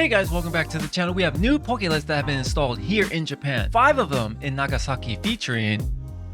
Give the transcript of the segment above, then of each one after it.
Hey guys, welcome back to the channel. We have new Pokelids that have been installed here in Japan. 5 of them in Nagasaki, featuring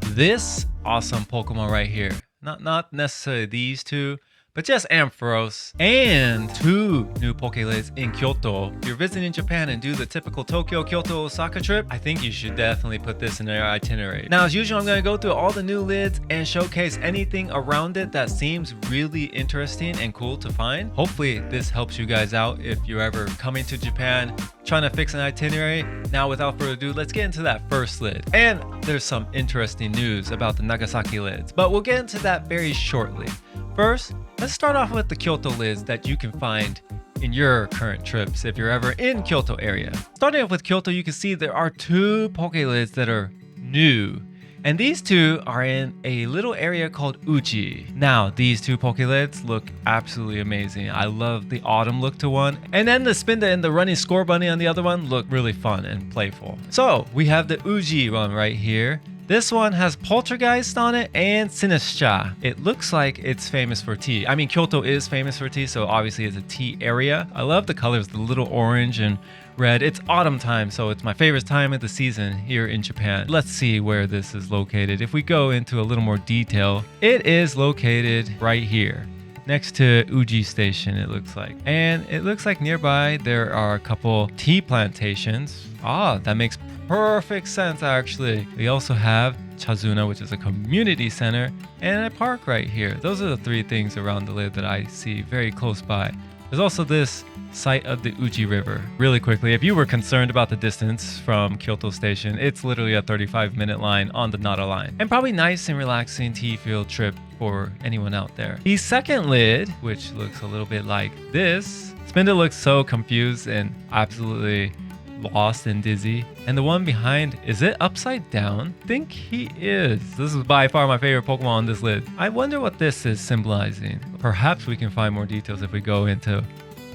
this awesome Pokemon right here. Not necessarily these two, but just Ampharos, and 2 new Pokelids in Kyoto. If you're visiting Japan and do the typical Tokyo, Kyoto, Osaka trip, I think you should definitely put this in your itinerary. Now, as usual, I'm going to go through all the new lids and showcase anything around it that seems really interesting and cool to find. Hopefully, this helps you guys out if you're ever coming to Japan, trying to fix an itinerary. Now, without further ado, let's get into that first lid. And there's some interesting news about the Nagasaki lids, but we'll get into that very shortly. First, let's start off with the Kyoto lids that you can find in your current trips if you're ever in Kyoto area. Starting off with Kyoto, you can see there are 2 Pokelids that are new. And these 2 are in a little area called Uji. Now, these 2 Pokelids look absolutely amazing. I love the autumn look to one. And then the Spinda and the running score bunny on the other one look really fun and playful. So, we have the Uji one right here. This one has Poltergeist on it and Sinistra. It looks like it's famous for tea. I mean, Kyoto is famous for tea, so obviously it's a tea area. I love the colors, the little orange and red. It's autumn time, so it's my favorite time of the season here in Japan. Let's see where this is located. If we go into a little more detail, it is located right here, next to Uji Station, it looks like. And it looks like nearby there are a couple tea plantations. Ah, that makes perfect sense, actually. We also have Chazuna, which is a community center, and a park right here. Those are the 3 things around the lid that I see very close by. There's also this site of the Uji River. Really quickly, if you were concerned about the distance from Kyoto Station, it's literally a 35-minute line on the Nara line. And probably nice and relaxing tea field trip for anyone out there. The second lid, which looks a little bit like this, Spinda looks so confused and absolutely lost and dizzy. And the one behind, is it upside down? I think he is. This is by far my favorite Pokemon on this lid. I wonder what this is symbolizing. Perhaps we can find more details if we go into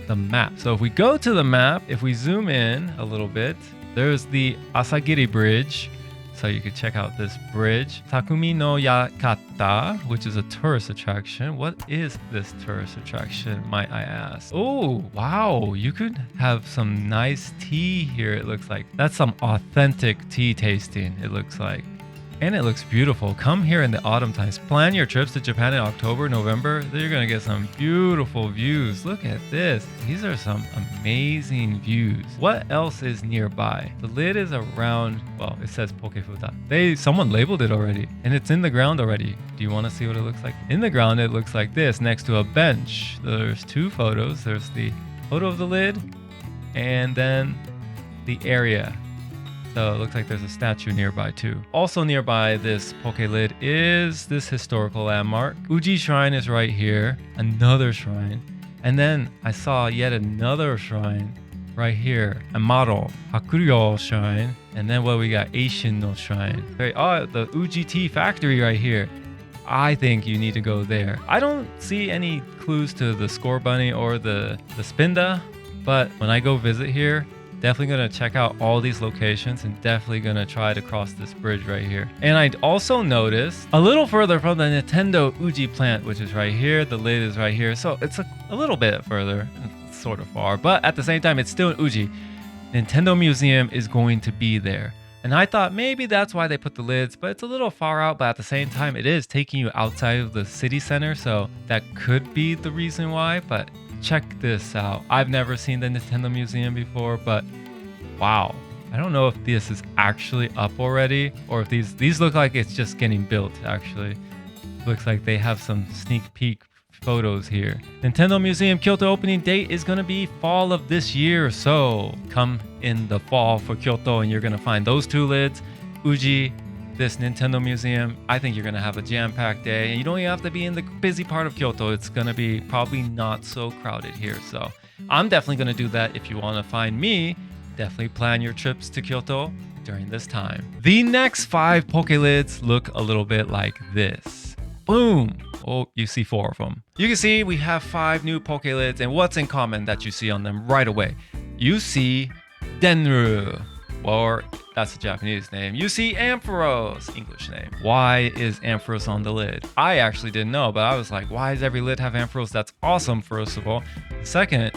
the map. So if we go to the map, if we zoom in a little bit, there's the Asagiri Bridge. So you can check out this bridge. Takumi no Yakata, which is a tourist attraction. What is this tourist attraction, might I ask? Oh, wow. You could have some nice tea here, it looks like. That's some authentic tea tasting, it looks like. And it looks beautiful. Come here in the autumn times. Plan your trips to Japan in October, November. You're going to get some beautiful views. Look at this. These are some amazing views. What else is nearby? The lid is around, well, it says Pokefuta. Someone labeled it already, and it's in the ground already. Do you want to see what it looks like? In the ground, it looks like this, next to a bench. There's 2 photos. There's the photo of the lid, and then the area. So it looks like there's a statue nearby too. Also nearby this Pokelid is this historical landmark. Uji Shrine is right here. Another shrine. And then I saw yet another shrine right here. Amaro Hakuryo Shrine. And then what we got? Eishin no Shrine. Oh, the Uji Tea Factory right here. I think you need to go there. I don't see any clues to the Score Bunny or the Spinda. But when I go visit here, definitely going to check out all these locations and definitely going to try to cross this bridge right here. And I also noticed a little further from the Nintendo Uji plant, which is right here. The lid is right here. So it's a little bit further, it's sort of far, but at the same time, it's still in Uji. Nintendo Museum is going to be there. And I thought maybe that's why they put the lids, but it's a little far out, but at the same time, it is taking you outside of the city center. So that could be the reason why, but check this out. I've never seen the Nintendo Museum before, but wow. I don't know if this is actually up already or if these look like it's just getting built, actually. Looks like they have some sneak peek photos here. Nintendo Museum Kyoto opening date is going to be fall of this year, so come in the fall for Kyoto and you're going to find those 2 lids, Uji, this Nintendo Museum. I think you're going to have a jam-packed day, and you don't even have to be in the busy part of Kyoto. It's going to be probably not so crowded here, so I'm definitely going to do that. If you want to find me, definitely plan your trips to Kyoto during this time. The next 5 Pokelids look a little bit like this. Boom! Oh, you see 4 of them. You can see we have 5 new Pokelids, and what's in common that you see on them right away? You see Denru, or that's a Japanese name. You see Ampharos, English name. Why is Ampharos on the lid? I actually didn't know, but I was like, why does every lid have Ampharos? That's awesome, first of all. Second,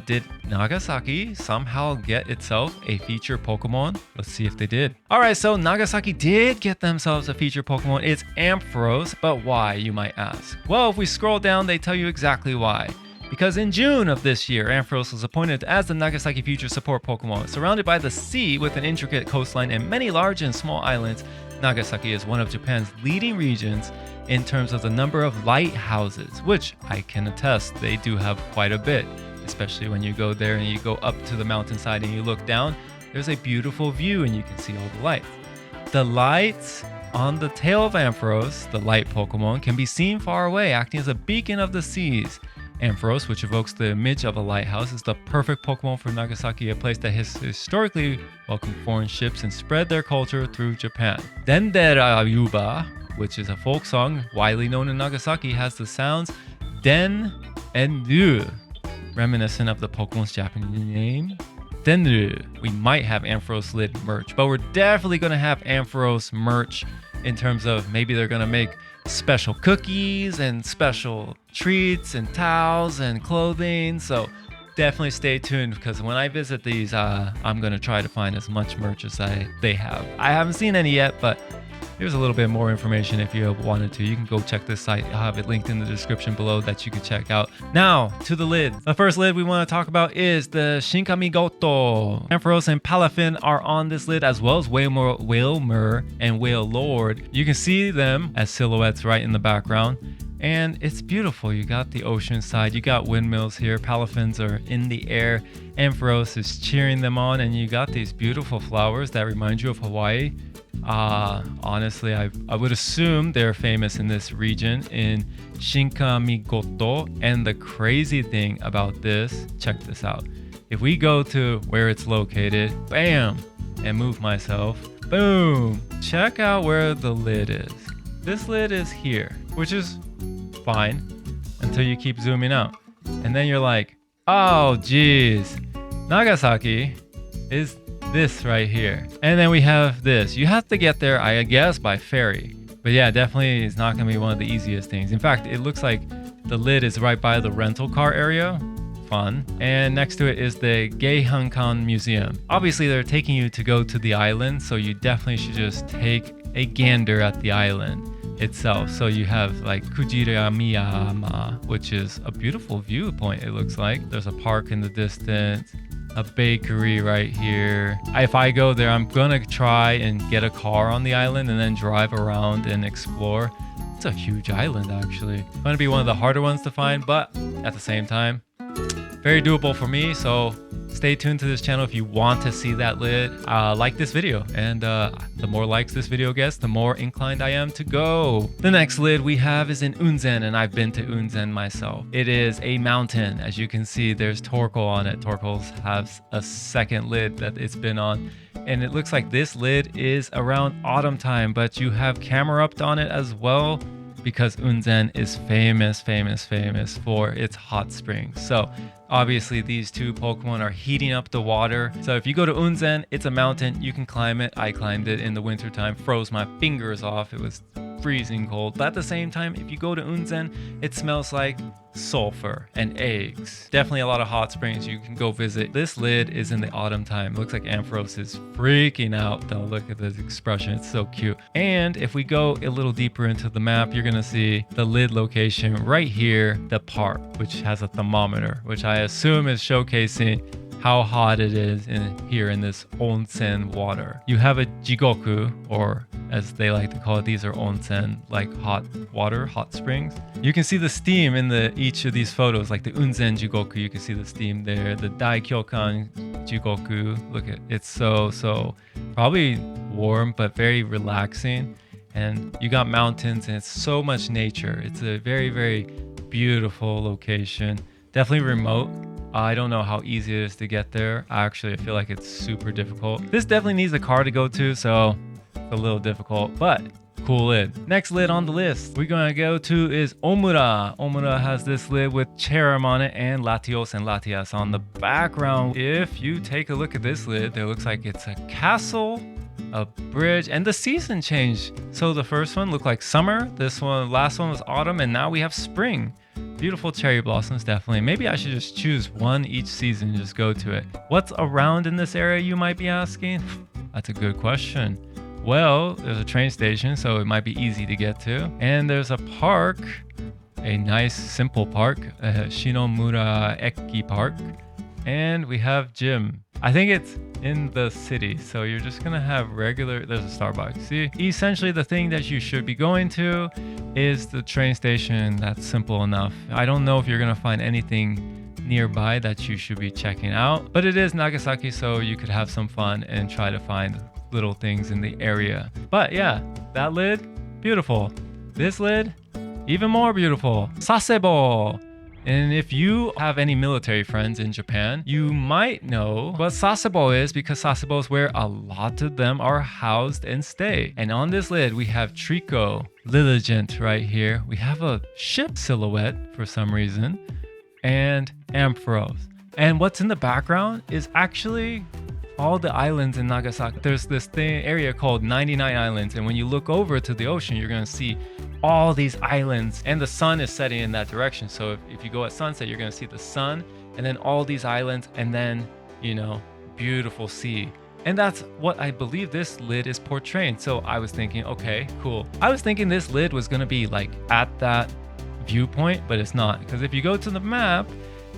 Did Nagasaki somehow get itself a feature Pokemon? Let's see if they did. All right, so Nagasaki did get themselves a feature Pokemon. It's Ampharos, but why, you might ask? Well, if we scroll down, they tell you exactly why. Because in June of this year, Ampharos was appointed as the Nagasaki Future Support Pokemon. Surrounded by the sea with an intricate coastline and many large and small islands, Nagasaki is one of Japan's leading regions in terms of the number of lighthouses, which I can attest they do have quite a bit, especially when you go there and you go up to the mountainside and you look down, there's a beautiful view and you can see all the lights. The lights on the tail of Ampharos, the light Pokemon, can be seen far away, acting as a beacon of the seas. Ampharos, which evokes the image of a lighthouse, is the perfect Pokemon for Nagasaki, a place that has historically welcomed foreign ships and spread their culture through Japan. Dendera Yuba, which is a folk song widely known in Nagasaki, has the sounds Den and Ru, reminiscent of the Pokemon's Japanese name, Denru. We might have Ampharos lid merch, but we're definitely going to have Ampharos merch in terms of maybe they're going to make special cookies and special treats and towels and clothing. So definitely stay tuned, because when I visit these, I'm going to try to find as much merch as they have. I haven't seen any yet, but here's a little bit more information if you wanted to. You can go check this site. I'll have it linked in the description below that you can check out. Now, to the lids. The first lid we want to talk about is the Shinkamigoto. Ampharos and Palafin are on this lid, as well as Whalmer and Whale Lord. You can see them as silhouettes right in the background. And it's beautiful. You got the ocean side, you got windmills here, Palafins are in the air, Ampharos is cheering them on, and you got these beautiful flowers that remind you of Hawaii. Honestly, I would assume they're famous in this region in Shinkamigoto. And the crazy thing about this, check this out. If we go to where it's located, bam, and move myself, boom, check out where the lid is. This lid is here, which is fine until you keep zooming out. And then you're like, oh geez, Nagasaki is this right here. And then we have this. You have to get there, I guess, by ferry. But yeah, definitely it's not going to be one of the easiest things. In fact, it looks like the lid is right by the rental car area. Fun. And next to it is the Geihankan Museum. Obviously, they're taking you to go to the island, so you definitely should just take a gander at the island itself. So you have like Kujiramiyama, which is a beautiful viewpoint, it looks like. There's a park in the distance, a bakery right here. If I go there, I'm gonna try and get a car on the island and then drive around and explore. It's a huge island, actually. It's gonna be one of the harder ones to find, but at the same time, very doable for me. So stay tuned to this channel if you want to see that lid. Like this video, and the more likes this video gets, the more inclined I am to go. The next lid we have is in Unzen, and I've been to Unzen myself. It is a mountain. As you can see, there's Torkoal on it. Torkoal has a second lid that it's been on, and it looks like this lid is around autumn time, but you have camera up on it as well, because Unzen is famous for its hot springs. So obviously these two Pokemon are heating up the water. So if you go to Unzen, it's a mountain, you can climb it. I climbed it in the wintertime, froze my fingers off. It was freezing cold. But at the same time, if you go to Unzen, it smells like sulfur and eggs. Definitely a lot of hot springs you can go visit. This lid is in the autumn time. Looks like Ampharos is freaking out though. Look at this expression, it's so cute. And if we go a little deeper into the map, you're gonna see the lid location right here, the park, which has a thermometer, which I assume is showcasing how hot it is here in this onsen water. You have a jigoku, or as they like to call it, these are onsen, like hot water, hot springs. You can see the steam in each of these photos, like the Unzen Jigoku, you can see the steam there. The Daikyokan Jigoku, look at it's so probably warm, but very relaxing. And you got mountains and it's so much nature. It's a very beautiful location. Definitely remote. I don't know how easy it is to get there. Actually, I feel like it's super difficult. This definitely needs a car to go to, so it's a little difficult, but cool lid. Next lid on the list we're gonna go to is Omura. Omura has this lid with Cherim on it and Latios and Latias on the background. If you take a look at this lid, there looks like it's a castle, a bridge, and the season changed. So the first one looked like summer, this one, last one was autumn, and now we have spring. Beautiful cherry blossoms, definitely. Maybe I should just choose one each season and just go to it. What's around in this area, you might be asking? That's a good question. Well, there's a train station, so it might be easy to get to. And there's a park, a nice, simple park, Shinomura Eki Park. And we have gym. I think it's in the city, so you're just gonna have regular, there's a Starbucks. See, essentially the thing that you should be going to is the train station. That's simple enough. I don't know if you're gonna find anything nearby that you should be checking out, but it is Nagasaki, so you could have some fun and try to find little things in the area. But yeah, that lid, beautiful. This lid, even more beautiful. Sasebo. And if you have any military friends in Japan, you might know what sasebo is, because sasebo is where a lot of them are housed and stay. And on this lid, we have Trico, Lilligant right here. We have a ship silhouette for some reason, and Ampharos. And what's in the background is actually all the islands in Nagasaki. There's this area called 99 Islands, and when you look over to the ocean, you're gonna see all these islands, and the sun is setting in that direction. So if you go at sunset, you're gonna see the sun, and then all these islands, and then, you know, beautiful sea. And that's what I believe this lid is portraying. So I was thinking, okay, cool. I was thinking this lid was gonna be like at that viewpoint, but it's not, because if you go to the map,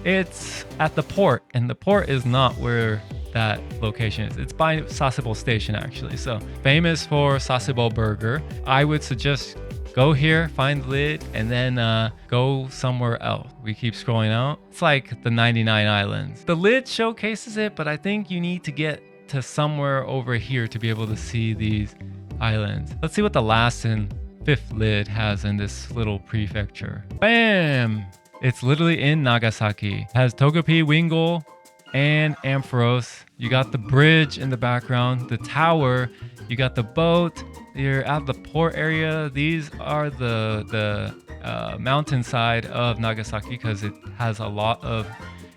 it's at the port, and the port is not where that location is. It's by Sasebo Station, actually. So famous for Sasebo Burger. I would suggest go here, find the lid, and then go somewhere else. We keep scrolling out. It's like the 99 Islands. The lid showcases it, but I think you need to get to somewhere over here to be able to see these islands. Let's see what the last and fifth lid has in this little prefecture. Bam! It's literally in Nagasaki. It has Togepi, Wingull, and Ampharos. You got the bridge in the background, the tower, you got the boat. You're at the port area. These are the mountainside of Nagasaki, because it has a lot of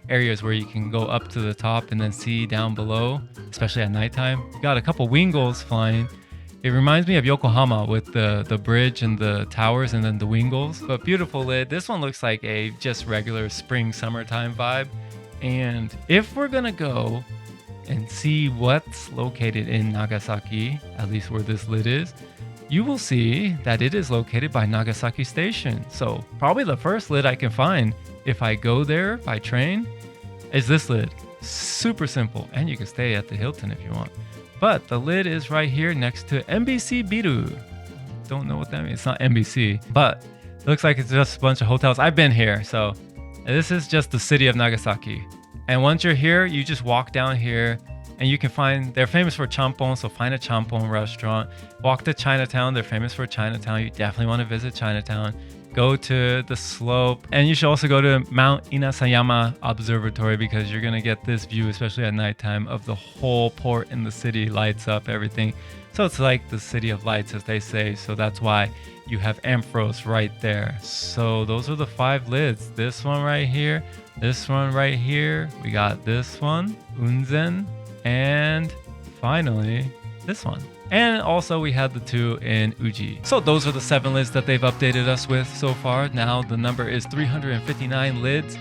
areas where you can go up to the top and then see down below, especially at nighttime. You got a couple Wingulls flying. It reminds me of Yokohama with the bridge and the towers and then the Wingulls. But beautiful lid. This one looks like a just regular spring summertime vibe. And if we're gonna go and see what's located in Nagasaki, at least where this lid is, you will see that it is located by Nagasaki Station. So probably the first lid I can find if I go there by train is this lid. Super simple, and you can stay at the Hilton if you want. But the lid is right here next to MBC Biru. Don't know what that means. It's not MBC, but it looks like it's just a bunch of hotels. I've been here, so this is just the city of Nagasaki. And once you're here, you just walk down here and you can find, they're famous for champon, so find a champon restaurant. Walk to Chinatown, they're famous for Chinatown. You definitely want to visit Chinatown. Go to the slope, and you should also go to Mount Inasayama Observatory, because you're going to get this view, especially at nighttime, of the whole port in the city, lights up, everything. So it's like the city of lights, as they say. So that's why you have Ampharos right there. So those are the 5 lids. This one right here, this one right here. We got this one, Unzen, and finally this one. And also we had the 2 in Uji. So those are the 7 lids that they've updated us with so far. Now the number is 359 lids.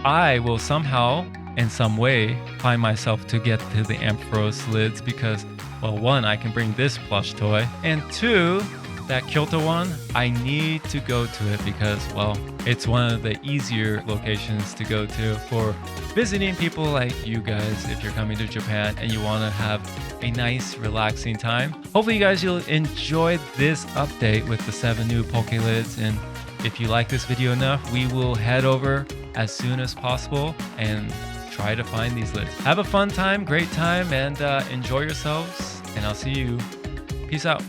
I will somehow, in some way, find myself to get to the Ampharos lids, because, well, 1, I can bring this plush toy, and 2, that Kyoto one, I need to go to it because, well, it's one of the easier locations to go to for visiting people like you guys if you're coming to Japan and you want to have a nice, relaxing time. Hopefully you guys will enjoy this update with the 7 new Pokelids, and if you like this video enough, we will head over as soon as possible and try to find these lids. Have a fun time, great time, and enjoy yourselves, and I'll see you. Peace out.